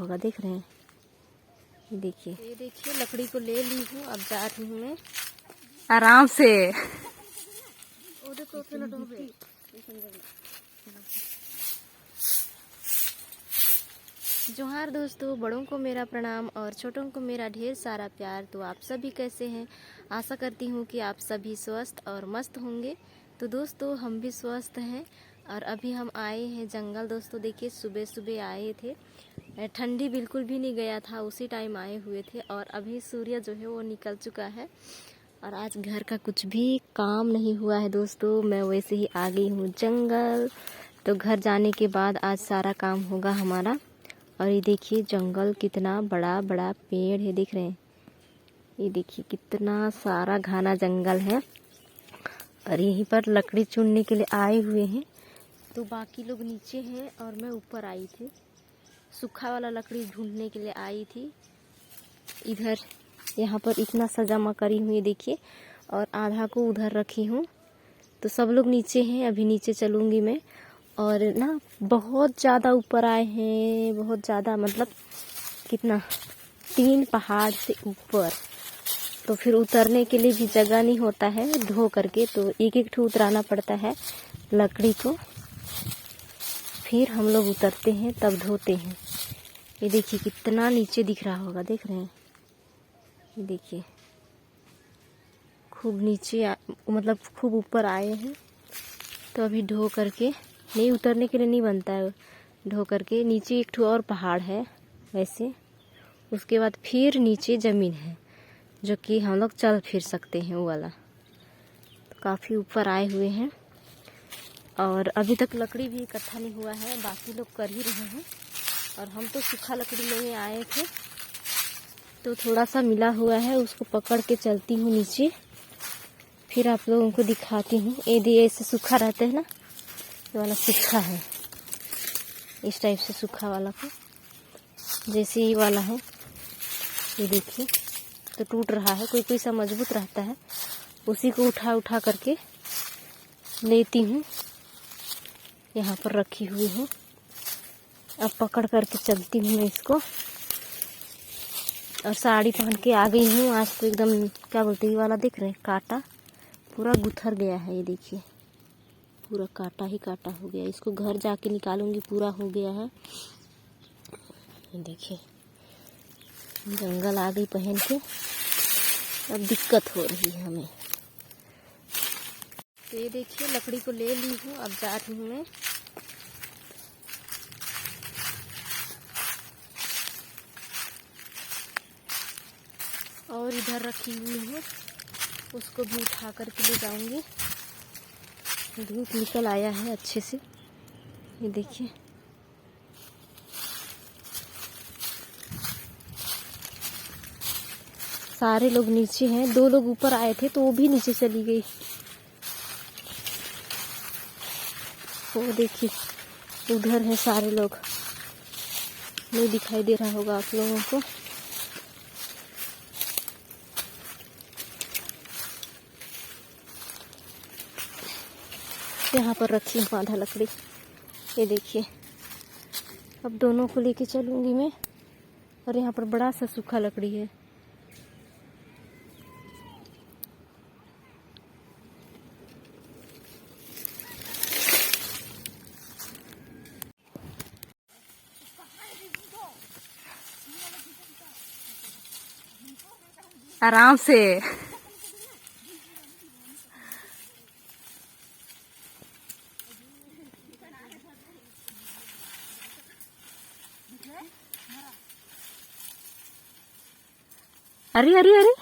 होगा, देख रहे हैं। ये देखिए लकड़ी को ले ली हूँ, अब जा रही हूँ मैं आराम से। जोहार दोस्तों, बड़ों को मेरा प्रणाम और छोटों को मेरा ढेर सारा प्यार। तो आप सभी कैसे हैं? आशा करती हूँ कि आप सभी स्वस्थ और मस्त होंगे। तो दोस्तों हम भी स्वस्थ हैं और अभी हम आए हैं जंगल। दोस्तों देखिए सुबह सुबह आए थे, ठंडी बिल्कुल भी नहीं गया था, उसी टाइम आए हुए थे और अभी सूर्य जो है वो निकल चुका है। और आज घर का कुछ भी काम नहीं हुआ है दोस्तों, मैं वैसे ही आ गई हूँ जंगल। तो घर जाने के बाद आज सारा काम होगा हमारा। और ये देखिए जंगल कितना बड़ा बड़ा पेड़ है, देख रहे हैं। ये देखिए कितना सारा घना जंगल है और यहीं पर लकड़ी चुनने के लिए आए हुए हैं। तो बाकी लोग नीचे हैं और मैं ऊपर आई थी, सूखा वाला लकड़ी ढूंढने के लिए आई थी। इधर यहाँ पर इतना सा जमा करी हुई देखिए, और आधा को उधर रखी हूँ। तो सब लोग नीचे हैं, अभी नीचे चलूँगी मैं। और ना बहुत ज़्यादा ऊपर आए हैं, बहुत ज़्यादा, मतलब कितना 3 पहाड़ से ऊपर। तो फिर उतरने के लिए भी जगह नहीं होता है धो करके, तो एक एक ठो उतराना पड़ता है लकड़ी को। फिर हम लोग उतरते हैं तब धोते हैं। ये देखिए कितना नीचे दिख रहा होगा, देख रहे हैं। ये देखिए खूब नीचे मतलब खूब ऊपर आए हैं। तो अभी ढो करके, नहीं उतरने के लिए नहीं बनता है, ढो करके नीचे एक ठो और पहाड़ है वैसे। उसके बाद फिर नीचे ज़मीन है जो कि हम लोग चल फिर सकते हैं, वो वाला। तो काफ़ी ऊपर आए हुए हैं और अभी तक लकड़ी भी इकट्ठा नहीं हुआ है, बाकी लोग कर ही रहे हैं। और हम तो सूखा लकड़ी लेने आए थे, तो थोड़ा सा मिला हुआ है, उसको पकड़ के चलती हूँ नीचे, फिर आप लोगों को दिखाती हूँ। ये ऐसे सूखा रहता है ना, ये वाला सूखा है, इस टाइप से सूखा वाला को, जैसे ये वाला है। ये देखिए तो टूट रहा है, कोई कोई सा मजबूत रहता है, उसी को उठा उठा करके लेती हूँ। यहाँ पर रखी हुई हूँ, अब पकड़ करके चलती हूँ मैं इसको। और साड़ी पहन के आ गई हूँ आज तो एकदम, क्या बोलते हैं, ये वाला देख रहे हैं, कांटा पूरा गुथर गया है। ये देखिए पूरा कांटा ही कांटा हो गया, इसको घर जाके निकालूंगी, पूरा हो गया है। ये देखिए जंगल आ गई पहन के, अब दिक्कत हो रही है हमें। तो ये देखिए लकड़ी को ले ली हूँ, अब जा रही हूँ मैं। और इधर रखी हुई है, उसको भी उठा करके ले जाऊंगी। धूप निकल आया है अच्छे से, ये देखिए। सारे लोग नीचे हैं, 2 लोग ऊपर आए थे तो वो भी नीचे चली गई। वो देखिए उधर है सारे लोग, नहीं दिखाई दे रहा होगा आप लोगों को। यहाँ पर रखी हूँ आधा लकड़ी, ये देखिए। अब दोनों को लेके चलूंगी मैं। और यहाँ पर बड़ा सा सूखा लकड़ी है। आराम से। अरे अरे अरे,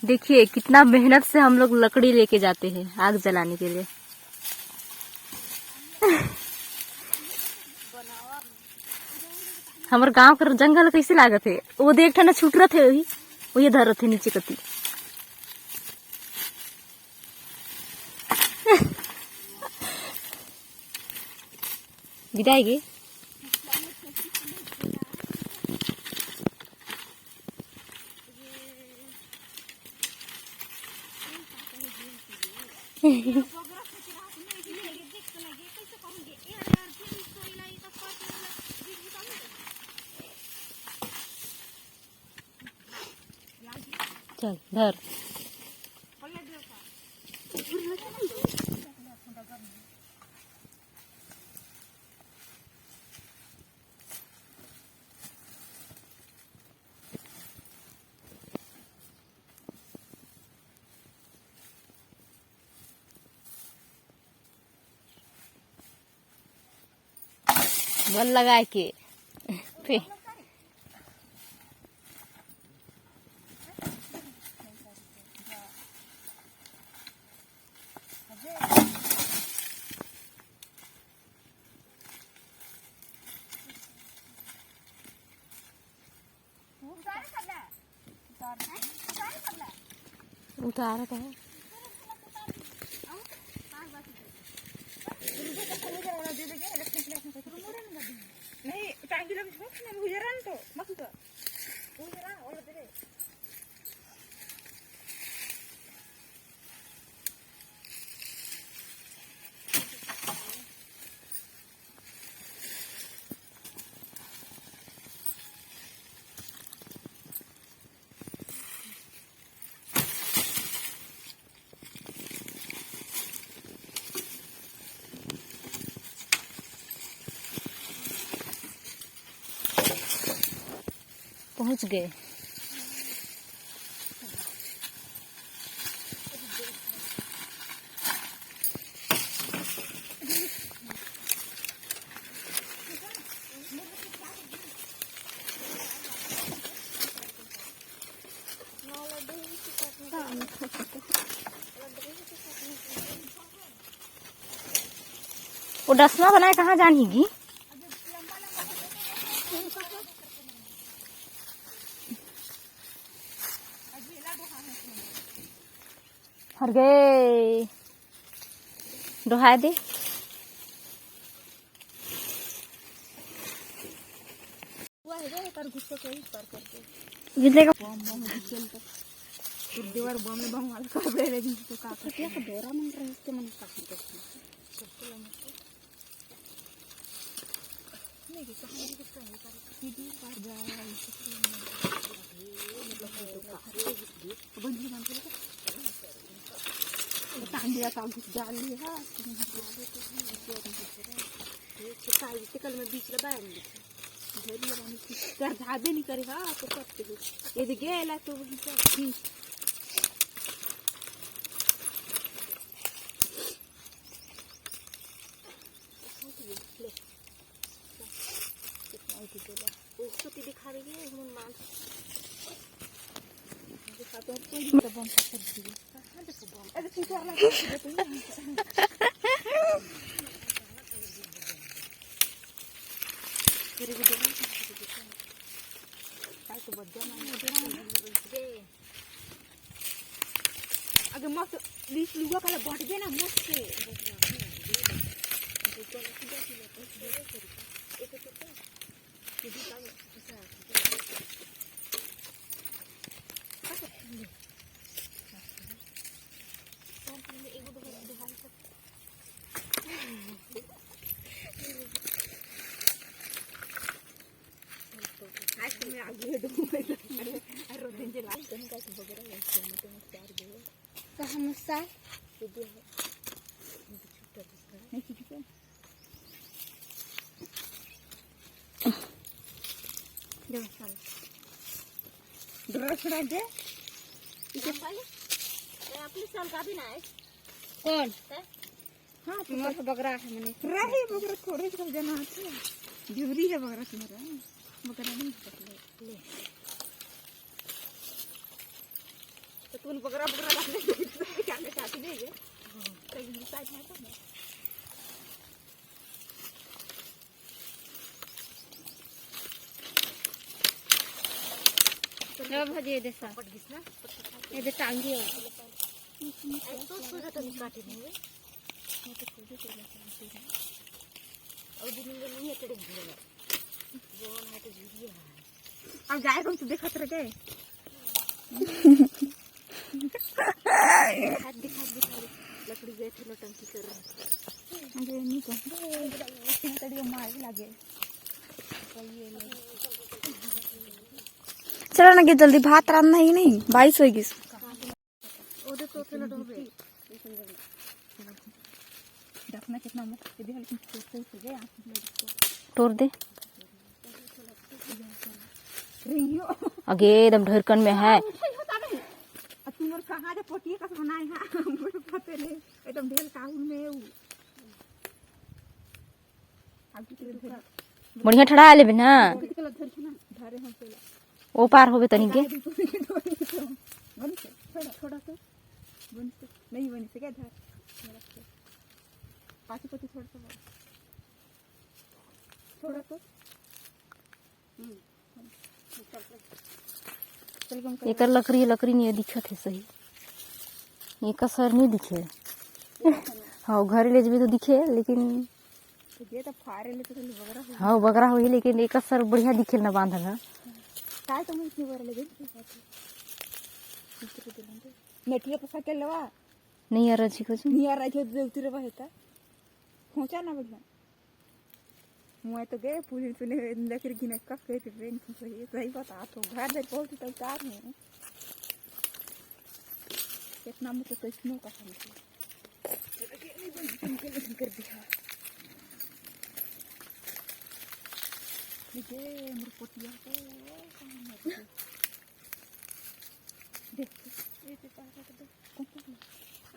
देखिए कितना मेहनत से हम लोग लकड़ी लेके जाते हैं आग जलाने के लिए। हमारे गांव का जंगल कैसे लागत है, वो देख ना छूट रहे थे, वही धर रहे थे नीचे कती। विदाई गे चल धर। बल लगा के फिर उतार है नहीं टांगी लग ना गुजरान तो मस्त गुजरा और दे पहुंच गए। वो डसना बनाए कहाँ जानेगी? हर गए दोहा दे। दीवार बम बम वाला कर दे लेकिन तो का क्या दोरा मन रहे के मन का नहीं कि कहां भी कुछ नहीं कर सीधी बार जाए बंदी मन को टांगिया काम कुछ डाल लिया तो काल कल में बीच लगा कर धाबे नहीं करेगा तो करते यदि गेला तो वही सब दिखा रही है मान दिखा तो कोई बम कर दी हां देखो बम अरे ठीक है तेरे को देखो काय तो बद्दा ना अगर मस्त बीच लुगा काला बट गया ना मस्त अपनी साल का भी ना है कौन हाँ तुम्हारा बकरा है मैंने रही बकरा थोड़े से जना है ड्यूरी है बकरा तुम्हारा बकरा नहीं ले तो तुम बकरा बकरा रखने क्या मैं चाहती देगे कहीं साइड में तो ना भजे दे सा पट गिसना ये दे टांगी है तो सोचा तो काटे नहीं मैं तो खुद ही करना चाहती हूं और दिन में नहीं है तेरे घर में वो ना तो जीरी है अब जाए कौन तो देखत रह गए हाथ दिखा लकड़ी गए थे नौटंकी कर रहे अरे नहीं तो तड़ी मार लगे ये चलो ना कि जल्दी भात रांधना ही नहीं 22 होगी। तोड़ दे आगे एकदम ढरकन में है। बढ़िया ठड़ा ले ना ओ पार होबे तनी के नहीं बनी से क्या धार पाछी पाछी थोड़ा तो एकर लकड़ी नहीं दिखत है सही। एक असर नहीं दिखे। हाँ घर ले जबे तो दिखे लेकिन ये तो फारे ले तो बगरा हो हाँ बगरा हो लेकिन एक असर बढ़िया दिखे ना बांधल है। काय तो मुझे बगरा लगे नेटिया पसा के लवा नहीं यार अच्छी कुछ नहीं आ रहा है देवती रे बहता पहुंचा ना बढ़िया मैं तो गए पुलिस ने लेकर गिने कब के ट्रेन सही बता तो घर में पहुंची तो कार में कितना मुझे तो इसमें का कर दिया ये मेरे पोटिया तो देख ये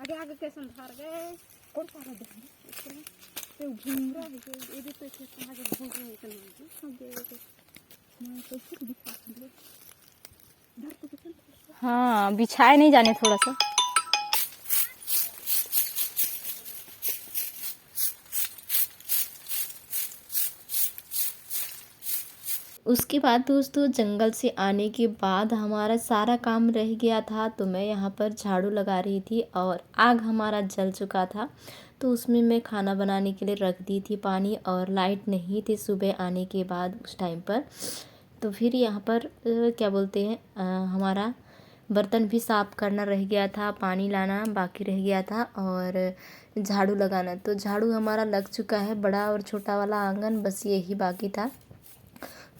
आगे आगे कैसे धार गए कौन सा देखेंगे तो घूमरा है ये भी तो कैसे आगे घूम रहे हैं कल सब दे मैं तो कुछ दिखा दूँ धर तो कैसे हाँ बिछाए नहीं जाने थोड़ा सा। उसके बाद दोस्तों जंगल से आने के बाद हमारा सारा काम रह गया था तो मैं यहाँ पर झाड़ू लगा रही थी और आग हमारा जल चुका था तो उसमें मैं खाना बनाने के लिए रख दी थी पानी और लाइट नहीं थी सुबह आने के बाद उस टाइम पर। तो फिर यहाँ पर क्या बोलते हैं हमारा बर्तन भी साफ़ करना रह गया था, पानी लाना बाकी रह गया था और झाड़ू लगाना। तो झाड़ू हमारा लग चुका है, बड़ा और छोटा वाला आंगन बस यही बाकी था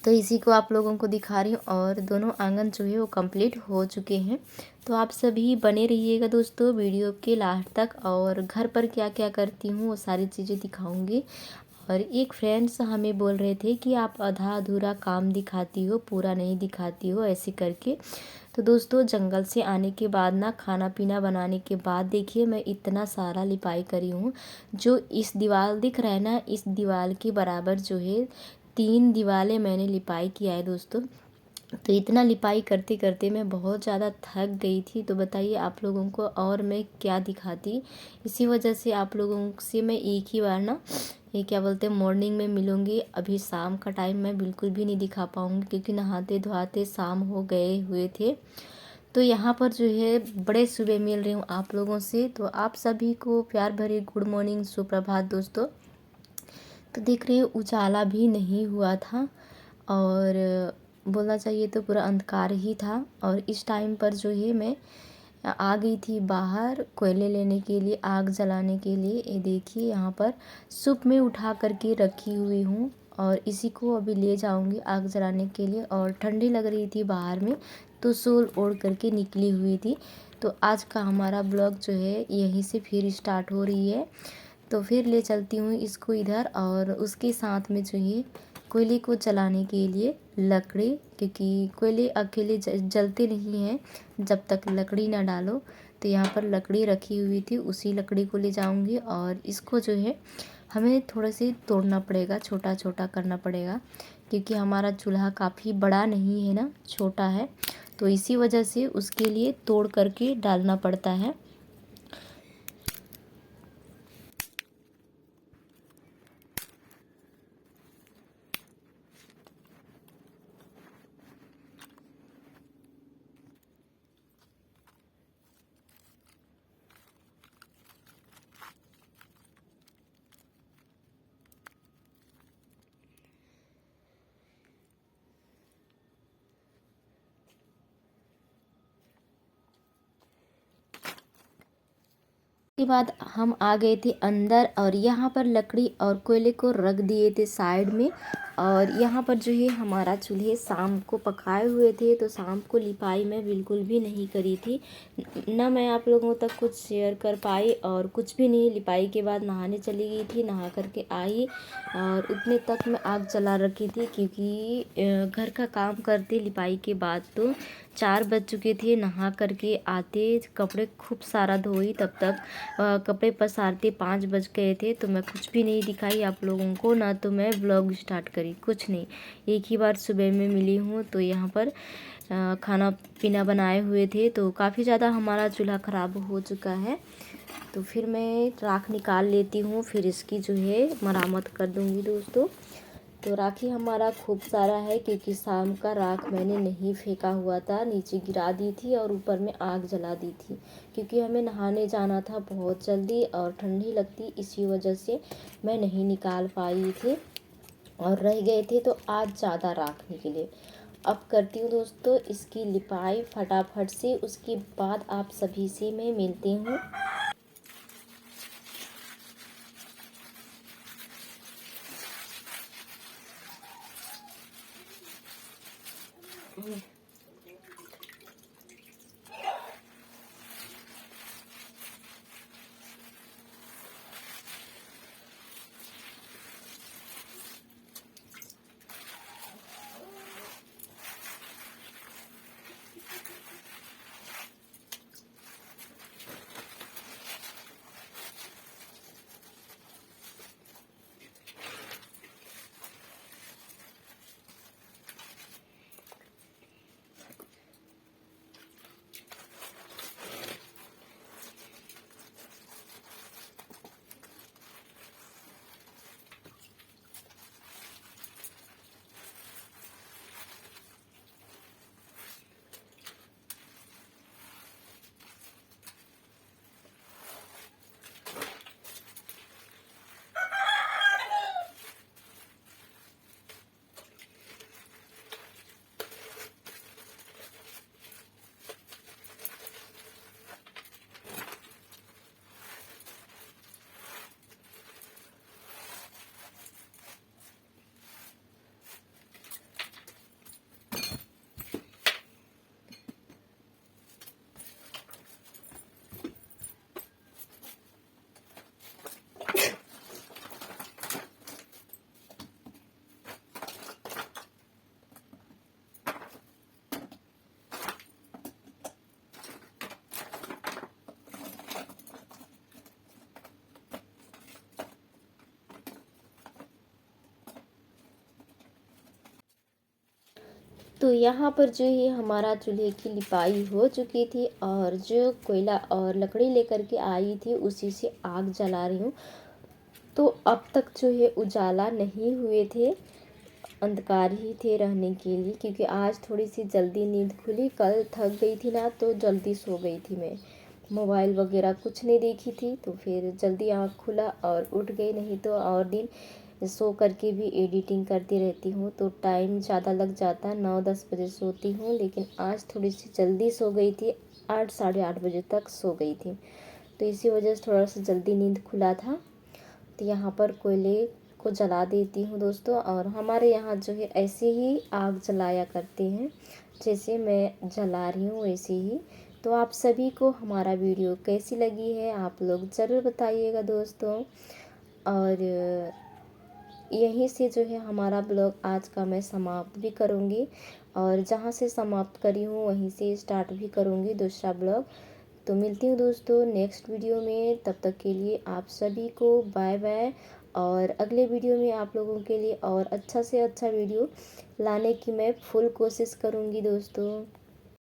तो इसी को आप लोगों को दिखा रही हूँ और दोनों आंगन जो है वो कंप्लीट हो चुके हैं। तो आप सभी बने रहिएगा दोस्तों वीडियो के लास्ट तक और घर पर क्या क्या करती हूँ वो सारी चीज़ें दिखाऊंगी। और एक फ्रेंड्स हमें बोल रहे थे कि आप आधा अधूरा काम दिखाती हो पूरा नहीं दिखाती हो ऐसे करके। तो दोस्तों जंगल से आने के बाद ना खाना पीना बनाने के बाद देखिए मैं इतना सारा लिपाई करी हूँ। जो इस दीवार दिख रहा है ना इस दीवार के बराबर जो है 3 दीवारें मैंने लिपाई किया है दोस्तों। तो इतना लिपाई करते करते मैं बहुत ज़्यादा थक गई थी। तो बताइए आप लोगों को और मैं क्या दिखाती। इसी वजह से आप लोगों से मैं एक ही बार ना ये क्या बोलते हैं मॉर्निंग में मिलूँगी। अभी शाम का टाइम मैं बिल्कुल भी नहीं दिखा पाऊँगी क्योंकि नहाते धोआते शाम हो गए हुए थे। तो यहाँ पर जो है बड़े सुबह मिल रही हूँ आप लोगों से। तो आप सभी को प्यार भरी गुड मॉर्निंग सुप्रभात दोस्तों। तो देख रहे हैं उजाला भी नहीं हुआ था और बोलना चाहिए तो पूरा अंधकार ही था। और इस टाइम पर जो है मैं आ गई थी बाहर कोयले लेने के लिए आग जलाने के लिए। ये देखिए यहाँ पर सूप में उठा करके रखी हुई हूँ और इसी को अभी ले जाऊँगी आग जलाने के लिए। और ठंडी लग रही थी बाहर में तो सोल ओढ़ करके निकली हुई थी। तो आज का हमारा ब्लॉग जो है यहीं से फिर स्टार्ट हो रही है। तो फिर ले चलती हूँ इसको इधर और उसके साथ में जो है कोयले को जलाने के लिए लकड़ी क्योंकि कोयले अकेले जलते नहीं हैं जब तक लकड़ी ना डालो। तो यहाँ पर लकड़ी रखी हुई थी उसी लकड़ी को ले जाऊँगी और इसको जो है हमें थोड़ा से तोड़ना पड़ेगा छोटा छोटा करना पड़ेगा क्योंकि हमारा चूल्हा काफ़ी बड़ा नहीं है ना छोटा है। तो इसी वजह से उसके लिए तोड़ करके डालना पड़ता है। उसके बाद हम आ गए थे अंदर और यहाँ पर लकड़ी और कोयले को रख दिए थे साइड में। और यहाँ पर जो है हमारा चूल्हे शाम को पकाए हुए थे, तो शाम को लिपाई मैं बिल्कुल भी नहीं करी थी, ना मैं आप लोगों तक कुछ शेयर कर पाई और कुछ भी नहीं। लिपाई के बाद नहाने चली गई थी, नहा करके आई और उतने तक मैं आग जला रखी थी, क्योंकि घर का काम करते लिपाई के बाद तो 4 बज चुके थे। नहा करके आते कपड़े खूब सारा धोई, तब तक कपड़े पसारते 5 बज गए थे। तो मैं कुछ भी नहीं दिखाई आप लोगों को, ना तो मैं ब्लॉग स्टार्ट करी, कुछ नहीं। एक ही बार सुबह में मिली हूँ। तो यहाँ पर खाना पीना बनाए हुए थे, तो काफ़ी ज़्यादा हमारा चूल्हा ख़राब हो चुका है। तो फिर मैं राख निकाल लेती हूँ, फिर इसकी जो है मरम्मत कर दूँगी दोस्तों। तो राखी हमारा खूब सारा है, क्योंकि शाम का राख मैंने नहीं फेंका हुआ था, नीचे गिरा दी थी और ऊपर में आग जला दी थी, क्योंकि हमें नहाने जाना था बहुत जल्दी और ठंडी लगती, इसी वजह से मैं नहीं निकाल पाई थी और रह गए थे। तो आज ज़्यादा राख निकले। अब करती हूँ दोस्तों इसकी लिपाई फटाफट से, उसके बाद आप सभी से मैं मिलती हूँ। तो यहाँ पर जो है हमारा चूल्हे की लिपाई हो चुकी थी और जो कोयला और लकड़ी लेकर के आई थी उसी से आग जला रही हूँ। तो अब तक जो है उजाला नहीं हुए थे, अंधकार ही थे रहने के लिए, क्योंकि आज थोड़ी सी जल्दी नींद खुली। कल थक गई थी ना, तो जल्दी सो गई थी मैं, मोबाइल वगैरह कुछ नहीं देखी थी, तो फिर जल्दी आँख खुला और उठ गई। नहीं तो और दिन सो करके भी एडिटिंग करती रहती हूँ, तो टाइम ज़्यादा लग जाता है, 9-10 बजे सोती हूँ। लेकिन आज थोड़ी सी जल्दी सो गई थी, 8 साढ़े 8 बजे तक सो गई थी, तो इसी वजह से थोड़ा सा जल्दी नींद खुला था। तो यहाँ पर कोयले को जला देती हूँ दोस्तों। और हमारे यहाँ जो है ऐसे ही आग जलाया करते हैं, जैसे मैं जला रही हूँ वैसे ही। तो आप सभी को हमारा वीडियो कैसी लगी है आप लोग ज़रूर बताइएगा दोस्तों। और यहीं से जो है हमारा ब्लॉग आज का मैं समाप्त भी करूँगी, और जहाँ से समाप्त करी हूँ वहीं से स्टार्ट भी करूँगी दूसरा ब्लॉग। तो मिलती हूँ दोस्तों नेक्स्ट वीडियो में, तब तक के लिए आप सभी को बाय बाय। और अगले वीडियो में आप लोगों के लिए और अच्छा से अच्छा वीडियो लाने की मैं फुल कोशिश करूँगी दोस्तों।